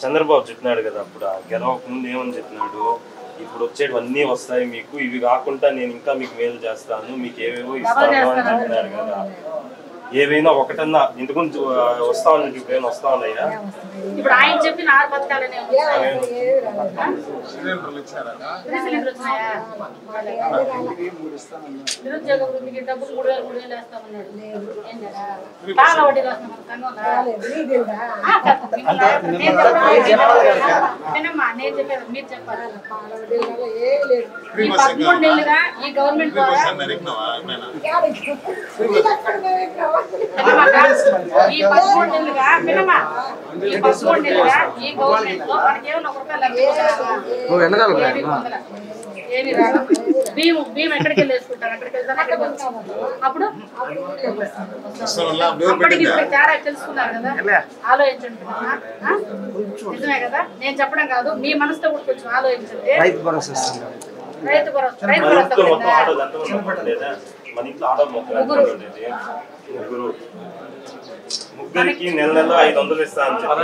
చంద్రబాబు చెప్పినాడు కదా అప్పుడు గెలవక ముందు ఏమని చెప్పినాడు, ఇప్పుడు వచ్చేటివన్నీ వస్తాయి మీకు, ఇవి కాకుండా నేను ఇంకా మీకు మేలు చేస్తాను, మీకు ఏవేవో ఇస్తాను అని చెప్పినాడు కదా. ఏవైనా ఒకటన్నా ఇంటి గురించి వస్తా ఉన్నాయి, ఇప్పుడు ఏమైనా వస్తా ఉన్నాయా? ఇప్పుడు ఆయన చెప్పిన 6 పథకాలనే నిరుద్యోగ వృద్ధికి డబ్బులు 3,000 వేస్తామన్నాడు. పాల వడ్డీ వినమ్మా, నేను చెప్పేది మీరు చెప్పాలి. ఈ 13 నెలలుగా ఈ గవర్నమెంట్ ద్వారా ఈ 13 నెలలుగా వినమ్మా, ఈ 13 నెలలుగా ఈ గవర్నమెంట్ లో మనకేమన్నా ఏమి రాదు. భీమ్ ఎక్కడికి వెళ్ళి వేసుకుంటారు, అక్కడికి వెళ్తాను, అక్కడికి వచ్చాము. అప్పుడు అప్పటికి ఇప్పుడు తేడా తెలుసుకున్నారు కదా, ఆలోచించండి. నిజమే కదా, నేను చెప్పడం కాదు, మీ మనసుతో కూడా కొంచెం ఆలోచించండి. రైతు భరోసా ముగ్గురికి నెల 500 ఇస్తా అని చెప్పారు,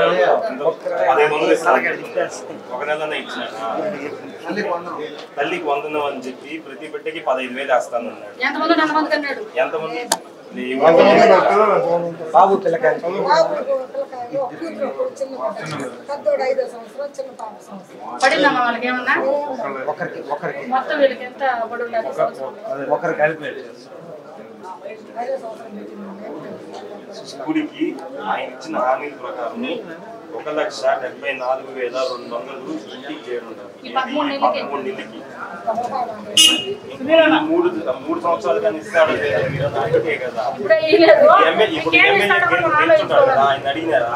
1500 ఇస్తాను, ఒక నెలనే ఇచ్చినాడు. తల్లికి 100 అని చెప్పి ప్రతి బిడ్డకి 15,000 వేస్తాను అన్నాడు. ఎంతమంది బాబు పిల్లకాయ పడిందమ్మా వాళ్ళకి ఏమన్నా మొత్తం వీళ్ళకి ఎంత పడి ఉండాలి? ఒకరికి కలిపి స్కూల్కి ఆయన ఇచ్చిన హామీల ప్రకారం 1,74,200 ఇంటికి చేరుంటారు. 13 నెలలకి 3 సంవత్సరాలు కానీ ఇస్తాడు కదా. ఇప్పుడు ఆయన అడిగినారా?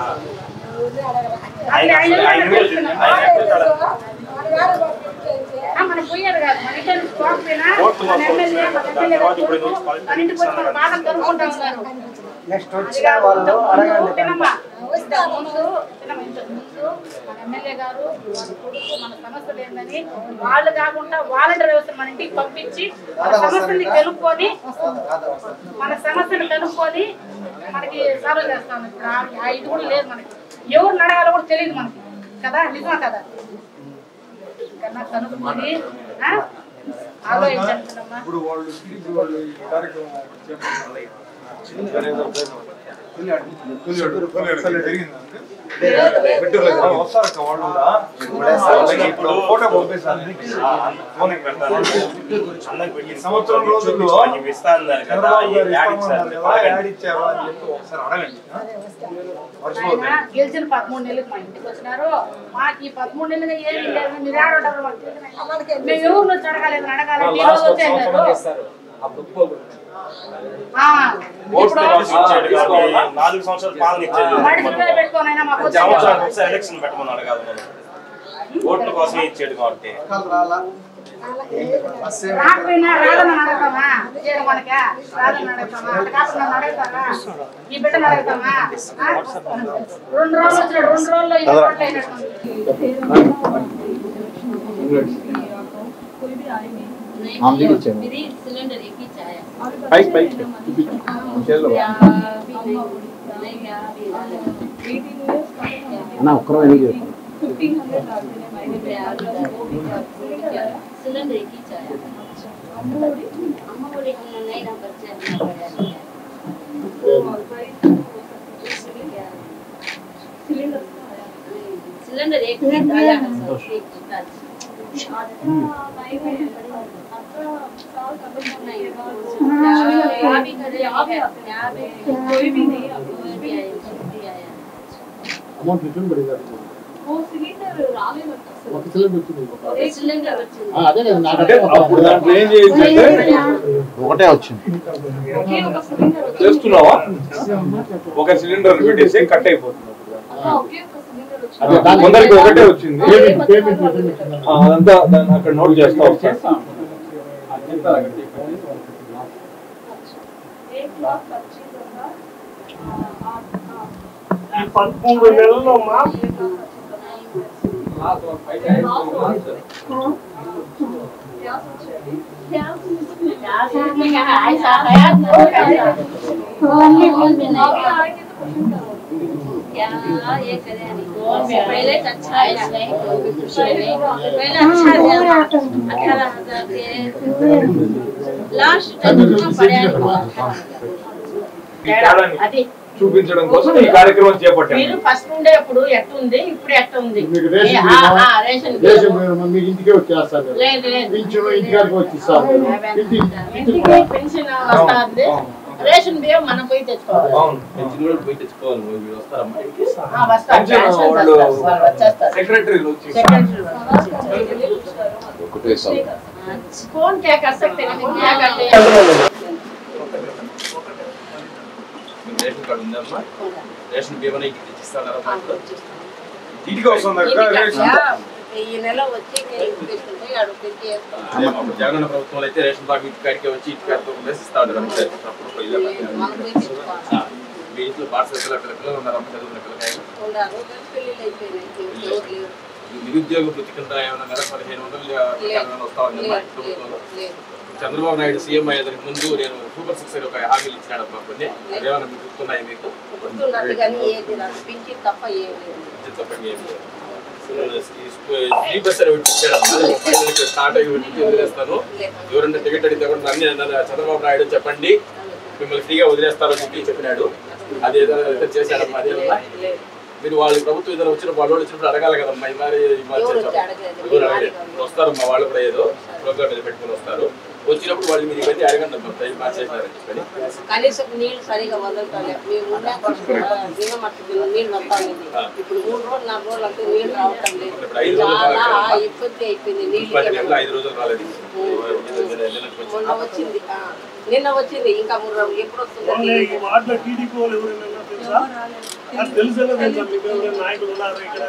మనకి పోయారు కాదు, మన ఇంటి పోకపోయినా బాధలు కనుక్కుంటా ఉన్నారు. ముందు మన ఎమ్మెల్యే గారు మన సమస్యలు ఏందని వాళ్ళు కాకుండా వాలంటీర్ వ్యవస్థ మన ఇంటికి పంపించి మన సమస్యని కనుక్కొని మనకి సాల్వ్ చేస్తాను. ఇప్పుడు ఇది కూడా లేదు మనకి, ఎవరు అడగాలో కూడా తెలియదు మనకి కదా, నిజమా కదా? కన్నా కనుక్కొని ఆలోచించండి. సంవత్సరం రోజుల్లో గెలిచిన 13 నెలలకు మా ఇంటికి వచ్చినారు. మాకు ఈ 13 నెలలుగా ఏమి లేదు, మీరు ఆడటం మేము ఎవరు వచ్చి అడగాలేదు, అడగాలి. 4 సంవత్సరాలు పాలన ఇచ్చేది, ఎలక్షన్ పెట్టమని అడగాలి. ఓట్ల కోసమే ఇచ్చేది కాబట్టి రాకపోయినా రాదని అడుగుతామా? మనకి రాదని అడుగుతామా? అడుగుతామా? ఈ బిడ్డను అడుగుతామా? 2 రోజులు వచ్చిన 2 రోజుల్లో सिलेंडर एक ही चाया बाइक चलो ना उकरो नहीं 1500 डालने महीने पे सिलेंडर एक ही चाया अम्मोड़ी हम नहीं ना बच्चे सिलेंडर एक ही डाला कोई भी नहीं अमाउंट रिटर्न पड़ेगा वो सिलेंडर रावे ఒక సిలిండర్ వచ్చింది एक सिलेंडर వచ్చింది అదే నాకంటే అప్పుడు దాంట్లో ఏం చేయించంటే ఒకటే వచ్చింది ఒక సిలిండర్ చేస్తున్నావా ఒక సిలిండర్ పెట్టేసి కట్ అయిపోతుంది ఓకే ఒక సిలిండర్ వచ్చింది అదే కొందరికి ఒకటే వచ్చింది పేమెంట్ అదంతా దాన్ని అక్కడ నోట్ చేస్తా ఈ 13 నెలల్లో మా पहले अच्छा है पहले अच्छा दिया 18,000 के लास्ट అది చూపించడం కోసం ఈ కార్యక్రమం చేపట్టాము. మీరు ఫస్ట్ నుండే ఇప్పుడు ఎట్టుంది ఇప్పుడు ఎట్టుంది రేషన్ మీకు ఇంటికే వచ్చేస్తారు లేదు లేదు పింఛను ఇంటికాడికి వచ్చి ఇస్తారు ఇంటికి పెన్షన్ వస్తుంది రేషన్ బియ్యం మనం పోయి తెచ్చుకోవాలి సెక్రటరీలు వచ్చి कौन क्या कर सकते हैं क्या करते हैं రేషన్ కార్డు ఉందమ్మా రేషన్ బియ్యం తెచ్చిస్తారా ఇంటికి వస్తుంది రేషన్ ఈ నెల వచ్చి తీసుకుంటే అడుగుతుంది అప్పుడు జగన్ ప్రభుత్వం అయితే రేషన్ కార్డు ఇంటికాడికి వచ్చి ఇంటికాడితో ఇస్తాడు మీ ఇంట్లో పాఠశాల పిల్లలు ఉన్నారమ్మ చదువుకున్న పిల్లకాయలు నిరుద్యోగ వృత్తి కింద ఏమైనా నెల 1,500 వస్తా ఉందమ్మా ప్రభుత్వంలో చంద్రబాబు నాయుడు సీఎం అయ్యేదానికి ముందు నేను సూపర్ 6 ఒక హామీలు ఇచ్చినాడు అమ్మా కొన్ని అదేమన్నా మీకు గుర్తున్నాయి మీకు స్టార్ట్ అయ్యి వదిలేస్తాను ఎవరన్నా టికెట్ అడిగితే కూడా నన్ను చంద్రబాబు నాయుడు చెప్పండి మిమ్మల్ని ఫ్రీగా వదిలేస్తారని చెప్పినాడు అదేదో చేశాడమ్మా అదే మీరు వాళ్ళు ప్రభుత్వం ఏదైనా వచ్చినప్పుడు వాళ్ళు వచ్చినప్పుడు అడగాలి కదమ్మా వస్తారు మా వాళ్ళు కూడా ఏదో ప్రోగ్రామ్ మీద పెట్టుకుని వస్తారు వచ్చినప్పుడు వాళ్ళు మీరు ఇవన్నీ అడగండి అమ్మా మార్చేసినారని చెప్పని కనీసం నీళ్ళు సరిగా వదలతారు నీళ్ళు వస్తాయి ఇప్పుడు 3 రోజులు 4 రోజులు అంటే నీళ్ళు రావటం లేదు చాలా ఇబ్బంది అయిపోయింది నీళ్ళు 5 రోజులు రాలేదు మొన్న వచ్చింది నిన్న వచ్చింది ఇంకా 3 రోజులు ఎప్పుడు వస్తుంది వాటిలో టీడీపీ వాళ్ళు ఎవరైనా తెలుసా తెలుసా మీకు ఎవరైనా నాయకులు ఉన్నారు ఇక్కడ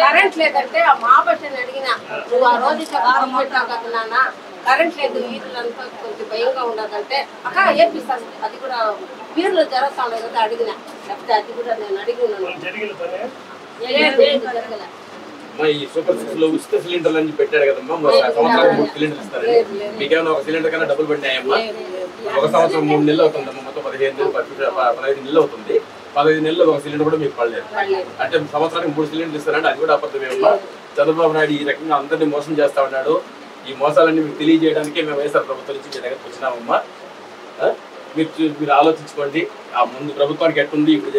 కరెంట్ లేదంటే మా బస్సుని అడిగినా నువ్వు ఆ రోజు పెట్టావు కదా నాన్న కరెంట్ లేదు వీళ్ళంతా కొంచెం భయంగా ఉండదంటే అక్క ఏపిస్తాను అది కూడా వీళ్ళు జరుగుతాను కదా అడిగినా లేకపోతే అది కూడా నేను అడిగి ఉన్నాను జరగలే ఈ సూపర్ 6 లో ఉచిత సిలిండర్లు అని పెట్టాడు కదమ్మా సంవత్సరానికి 3 సిలిండర్లు ఇస్తారని మీకేమైనా ఒక సిలిండర్ కన్నా డబ్బులు పడినాయమ్మా ఒక సంవత్సరం 3 నెలలు అవుతుందమ్మా మొత్తం 15 నెలలు అవుతుంది 15 నెలల్లో ఒక సిలిండర్ కూడా మీకు పడలేదు అంటే సంవత్సరానికి 3 సిలిండర్లు ఇస్తారంటే అది కూడా అబద్ధమేమమ్మా చంద్రబాబు నాయుడు ఈ రకంగా అందరినీ మోసం చేస్తా ఉన్నాడు ఈ మోసాలన్నీ మీకు తెలియజేయడానికే మేము వైఎస్ఆర్ ప్రభుత్వం నుంచి మీ దగ్గరకు వచ్చినామమ్మా మీరు ఆలోచించుకోండి ఆ ముందు ప్రభుత్వానికి ఎట్టుంది ఇప్పుడు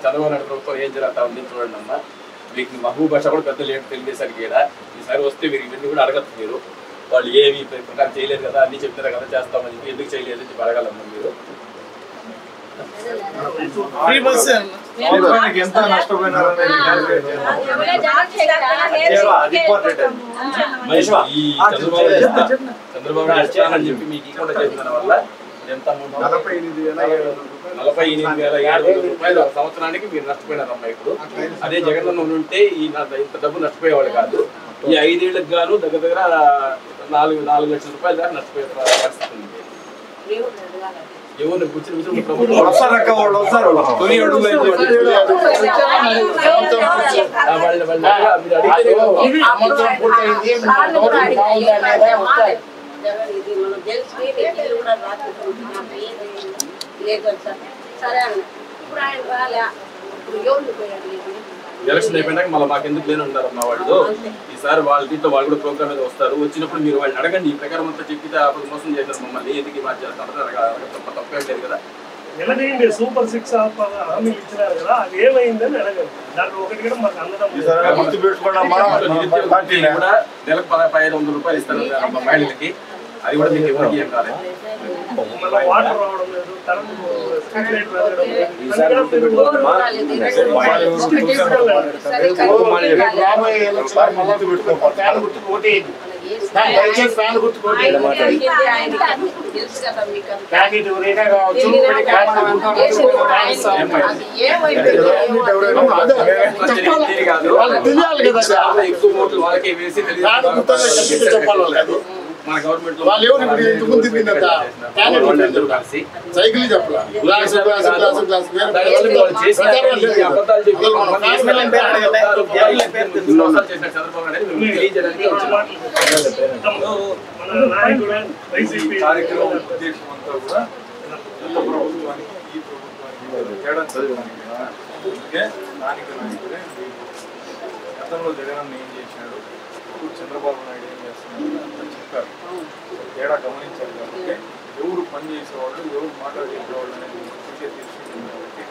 చంద్రబాబు నాయుడు ప్రభుత్వం ఏం జరుగుతా ఉంది చూడండి అమ్మా మీకు మహబూబ్ భాష కూడా పెద్ద లేట్ తెలియజేశారు కదా ఈసారి వస్తే మీరు ఇవన్నీ కూడా అడగచ్చు మీరు వాళ్ళు ఏమి ప్రకారం చేయలేదు కదా అన్ని చెప్తారు కదా చేస్తామని చెప్పి ఎందుకు చేయలేదు అని చెప్పి అడగాలమ్మా మీరు ఎంత నష్టపోయినారని చంద్రబాబు నాయుడు చెప్పి మీకు ఇవ్వకుండా చేసిన వల్ల ఎంత 48,700 రూపాయలు సంవత్సరానికి మీరు నష్టపోయినారమ్మా ఇప్పుడు అదే జగన్ ఉంటే ఇంత డబ్బు నష్టపోయేవాళ్ళు కాదు ఈ 5 ఏళ్ళకి గాను దగ్గర 4 లక్షల రూపాయల దాకా నష్టపోయే పరిస్థితి ఉంది ఎవరు కూర్చుని ప్రభుత్వం ఇది మనం తెలిసి కూడా లేదు సార్ సరే అన్న ఇప్పుడు ఆయన రాలే ఇప్పుడు ఎవరు పోయాడు ఎలక్షన్ అయిపోయినాక మళ్ళీ మాకు ఎందుకు లేని ఉన్నారమ్మా వాళ్ళు ఈసారి వాళ్ళ దీంట్లో వాళ్ళు కూడా ప్రోగ్రామ్ మీద వస్తారు వచ్చినప్పుడు మీరు వాళ్ళని అడగండి ఈ ప్రకారం అంతా చెప్పితే అప్పుడు మోసం చేశారు మమ్మల్ని ఎందుకు మార్చేస్తారు తప్పేం లేదు కదా నిలదీయండి సూపర్ 6 హామీలు ఇచ్చినారు కదా అది ఏమైందని అడగండి దాంట్లో ఒకటి కూడా మాకు అందడం గుర్తు పెట్టుకోండి కూడా నెలకు 1,500 రూపాయలు ఇస్తారు మహిళలకి అది కూడా మీకు ఎవరికి ఏం కాలేదు. వాటర్ రావడం లేదు, కరెంట్ స్ట్రీట్ లైట్ రావడం లేదు. ఎక్కువ ఓట్లు వాళ్ళకే వేసి మన గవర్నమెంట్ సైకిల్ మన నాయకుడు వైసీపీ కార్యక్రమం ఉద్దేశం అంతా కూడా గత ప్రభుత్వానికి ఈ ప్రభుత్వానికి తేడా చదివానికి అందుకే స్థానిక నాయకుడే గతంలో జగన్ ఏం చేశాడు, ఇప్పుడు చంద్రబాబు నాయుడు ఏం చేస్తున్నాడు అని చెప్పారు. తేడా గమనించారు కాబట్టి ఎవరు పని చేసేవాళ్ళు, ఎవరు మాట్లాడేసేవాళ్ళు అనేది చూసే తీసుకుంటుంది. కాబట్టి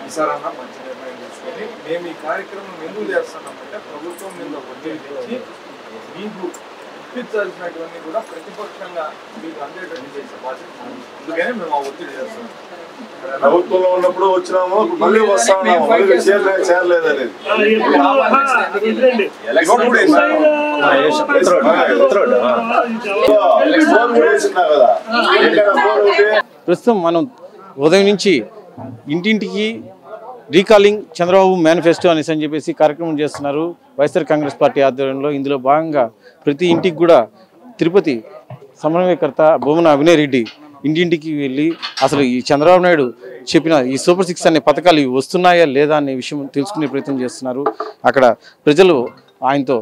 ఈసారన్నా మంచి నిర్ణయం తీసుకొని మేము ఈ కార్యక్రమం ఎందుకు చేస్తున్నామంటే ప్రభుత్వం మీద ఒత్తిడి తెచ్చి మీకు ఇప్పించాల్సినటువంటి కూడా ప్రతిపక్షంగా మీకు అందేటట్టు చేసే బాధ్యత. అందుకనే మేము ఆ ఒత్తిడి చేస్తున్నాం. ప్రభుత్వంలో ఉన్నప్పుడు వచ్చినాము, మళ్ళీ వస్తాము, మళ్ళీ చేరలేదనేది ప్రస్తుతం మనం ఉదయం నుంచి ఇంటింటికి రీకాలింగ్ చంద్రబాబు మేనిఫెస్టో అనేసి అని చెప్పేసి కార్యక్రమం చేస్తున్నారు వైఎస్ఆర్ కాంగ్రెస్ పార్టీ ఆధ్వర్యంలో. ఇందులో భాగంగా ప్రతి ఇంటికి కూడా తిరుపతి సమన్వయకర్త భూమన అభినయ్ రెడ్డి ఇంటింటికి వెళ్ళి అసలు ఈ చంద్రబాబు నాయుడు చెప్పిన ఈ సూపర్ 6 అనే పథకాలు వస్తున్నాయా లేదా అనే విషయం తెలుసుకునే ప్రయత్నం చేస్తున్నారు. అక్కడ ప్రజలు ఆయనతో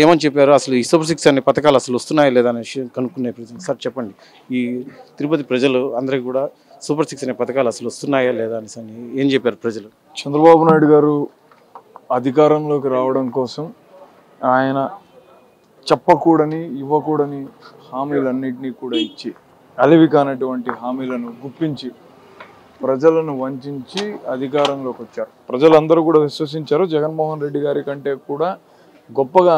ఏమని చెప్పారు, అసలు ఈ సూపర్ 6 అనే పథకాలు అసలు వస్తున్నాయా లేదా అనే విషయం కనుక్కునే ప్రయత్నం. సార్ చెప్పండి, ఈ తిరుపతి ప్రజలు అందరికీ కూడా సూపర్ 6 అనే పథకాలు అసలు వస్తున్నాయా లేదా అనేసి ఏం చెప్పారు ప్రజలు? చంద్రబాబు నాయుడు గారు అధికారంలోకి రావడం కోసం ఆయన చెప్పకూడని ఇవ్వకూడని హామీలన్నింటినీ కూడా ఇచ్చి అలివి కానటువంటి హామీలను గుప్పించి ప్రజలను వంచి అధికారంలోకి వచ్చారు. ప్రజలందరూ కూడా విశ్వసించారు. జగన్మోహన్ రెడ్డి గారి కంటే కూడా గొప్పగా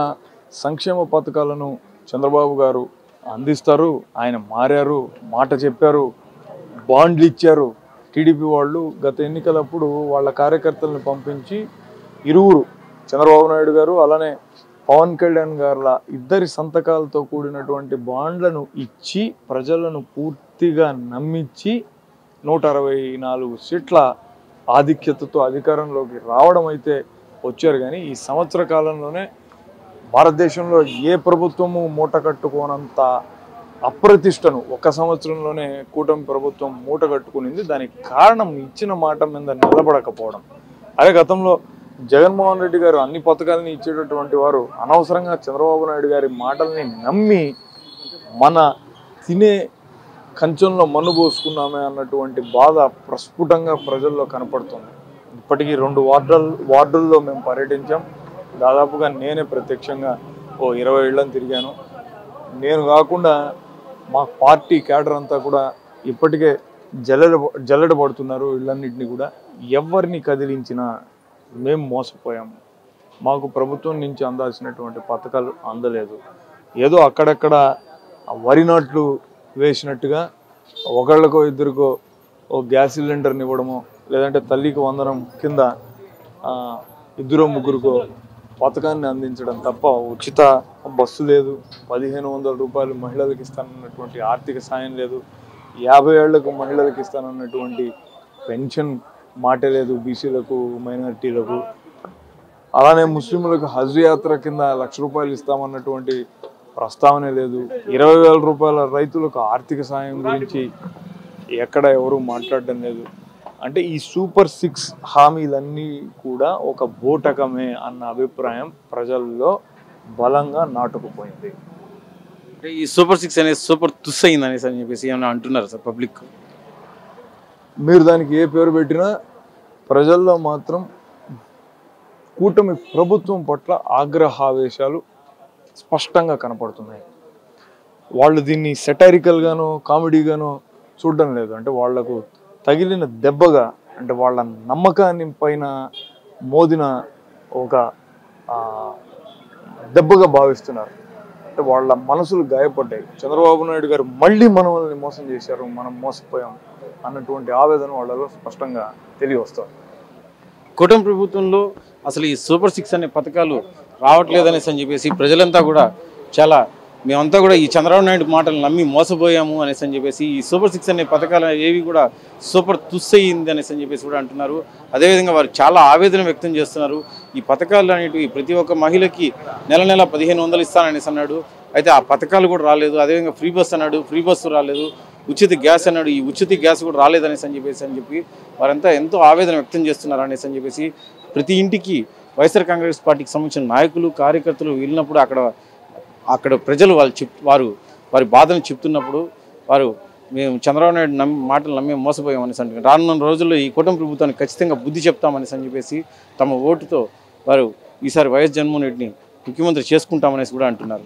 సంక్షేమ పథకాలను చంద్రబాబు గారు అందిస్తారు. ఆయన మారారు, మాట చెప్పారు, బాండ్లు ఇచ్చారు. టీడీపీ వాళ్ళు గత ఎన్నికలప్పుడు వాళ్ళ కార్యకర్తలను పంపించి ఇరువురు చంద్రబాబు నాయుడు గారు అలానే పవన్ కళ్యాణ్ గారుల ఇద్దరి సంతకాలతో కూడినటువంటి బాండ్లను ఇచ్చి ప్రజలను పూర్తిగా నమ్మించి 164 సీట్ల ఆధిక్యతతో అధికారంలోకి రావడం అయితే వచ్చారు. కానీ ఈ సంవత్సర కాలంలోనే భారతదేశంలో ఏ ప్రభుత్వము మూట కట్టుకోనంత అప్రతిష్టను ఒక సంవత్సరంలోనే కూటమి ప్రభుత్వం మూట కట్టుకునింది. దానికి కారణం ఇచ్చిన మాట మీద నిలబడకపోవడం. అదే గతంలో జగన్మోహన్ రెడ్డి గారు అన్ని పథకాలని ఇచ్చేటటువంటి వారు అనవసరంగా చంద్రబాబు నాయుడు గారి మాటల్ని నమ్మి మన తినే కంచంలో మన్ను పోసుకున్నామే అన్నటువంటి బాధ ప్రస్ఫుటంగా ప్రజల్లో కనపడుతుంది. ఇప్పటికీ 2 వార్డుల్లో మేము పర్యటించాం. దాదాపుగా నేనే ప్రత్యక్షంగా 20 ఇళ్లను తిరిగాను. నేను కాకుండా మా పార్టీ క్యాడర్ అంతా కూడా ఇప్పటికే జల్లెడ పడుతున్నారు. ఇళ్ళన్నింటినీ కూడా ఎవరిని కదిలించినా మేము మోసపోయాము. మాకు ప్రభుత్వం నుంచి అందాల్సినటువంటి పథకాలు అందలేదు. ఏదో అక్కడక్కడ వరి నాట్లు వేసినట్టుగా ఒకళ్ళకో ఇద్దరికో గ్యాస్ సిలిండర్ని ఇవ్వడమో లేదంటే తల్లికి వందనం కింద 2-3 పథకాన్ని అందించడం తప్ప ఉచిత బస్సు లేదు, 1500 రూపాయలు మహిళలకు ఇస్తానన్నటువంటి ఆర్థిక సాయం లేదు, 50 ఏళ్లకు మహిళలకు ఇస్తానన్నటువంటి పెన్షన్ మాట లేదు, బీసీలకు మైనారిటీలకు. అలానే ముస్లింలకు హజ్ యాత్ర కింద 1,00,000 రూపాయలు ఇస్తామన్నటువంటి ప్రస్తావనే లేదు. 20,000 రూపాయల రైతులకు ఆర్థిక సాయం గురించి ఎక్కడ ఎవరు మాట్లాడడం లేదు. అంటే ఈ సూపర్ 6 హామీలన్నీ కూడా ఒక బోటకమే అన్న అభిప్రాయం ప్రజల్లో బలంగా నాటుకుపోయింది. అంటే ఈ సూపర్ 6 అనేది సూపర్ తుస్ అయింది అనేసి అని చెప్పేసి ఏమైనా అంటున్నారు సార్ పబ్లిక్? మీరు దానికి ఏ పేరు పెట్టినా ప్రజల్లో మాత్రం కూటమి ప్రభుత్వం పట్ల ఆగ్రహావేశాలు స్పష్టంగా కనపడుతున్నాయి. వాళ్ళు దీన్ని సెటైరికల్గానో కామెడీగానో చూడడం లేదు. అంటే వాళ్లకు తగిలిన దెబ్బగా, అంటే వాళ్ళ నమ్మకాన్ని పైన మోదిన ఒక దెబ్బగా భావిస్తున్నారు. వాళ్ళ మనసులు గాయపడ్డాయి. చంద్రబాబు నాయుడు గారు మళ్ళీ మనల్ని మోసం చేశారు, మనం మోసపోయాం అన్నటువంటి ఆవేదన వాళ్ళలో స్పష్టంగా తెలియవస్తుంది. కూటమి ప్రభుత్వంలో అసలు ఈ సూపర్ 6 అనే పథకాలు రావట్లేదనేసి అని చెప్పేసి ప్రజలంతా కూడా చాలా మేమంతా కూడా ఈ చంద్రబాబు నాయుడు మాటలు నమ్మి మోసపోయాము అనేసి అని చెప్పేసి ఈ సూపర్ 6 అనే పథకాలు ఏవి కూడా సూపర్ తుస్సయింది అనేసి అని చెప్పేసి కూడా అంటున్నారు. అదేవిధంగా వారు చాలా ఆవేదన వ్యక్తం చేస్తున్నారు. ఈ పథకాలు అనేటివి ప్రతి ఒక్క మహిళకి నెల 1500 ఇస్తాననేసి అన్నాడు. అయితే ఆ పథకాలు కూడా రాలేదు. అదేవిధంగా ఫ్రీ బస్ అన్నాడు, ఫ్రీ బస్సు రాలేదు. ఉచిత గ్యాస్ అన్నాడు, ఈ ఉచిత గ్యాస్ కూడా రాలేదనేసి అని చెప్పి వారంతా ఎంతో ఆవేదన వ్యక్తం చేస్తున్నారు అనేసి అని చెప్పేసి ప్రతి ఇంటికి వైఎస్ఆర్ కాంగ్రెస్ పార్టీకి సంబంధించిన నాయకులు కార్యకర్తలు వెళ్ళినప్పుడు అక్కడ ప్రజలు వారి బాధను చెప్తున్నప్పుడు వారు మేము చంద్రబాబు నాయుడు మాటలు నమ్మి మోసపోయాం అనేసి అంటున్నారు. రానున్న రోజుల్లో ఈ కూటమి ప్రభుత్వానికి ఖచ్చితంగా బుద్ధి చెప్తామనేసి అని చెప్పేసి తమ ఓటుతో వారు ఈసారి వైఎస్ జగన్మోహన్ రెడ్డిని ముఖ్యమంత్రి చేసుకుంటామనేసి కూడా అంటున్నారు.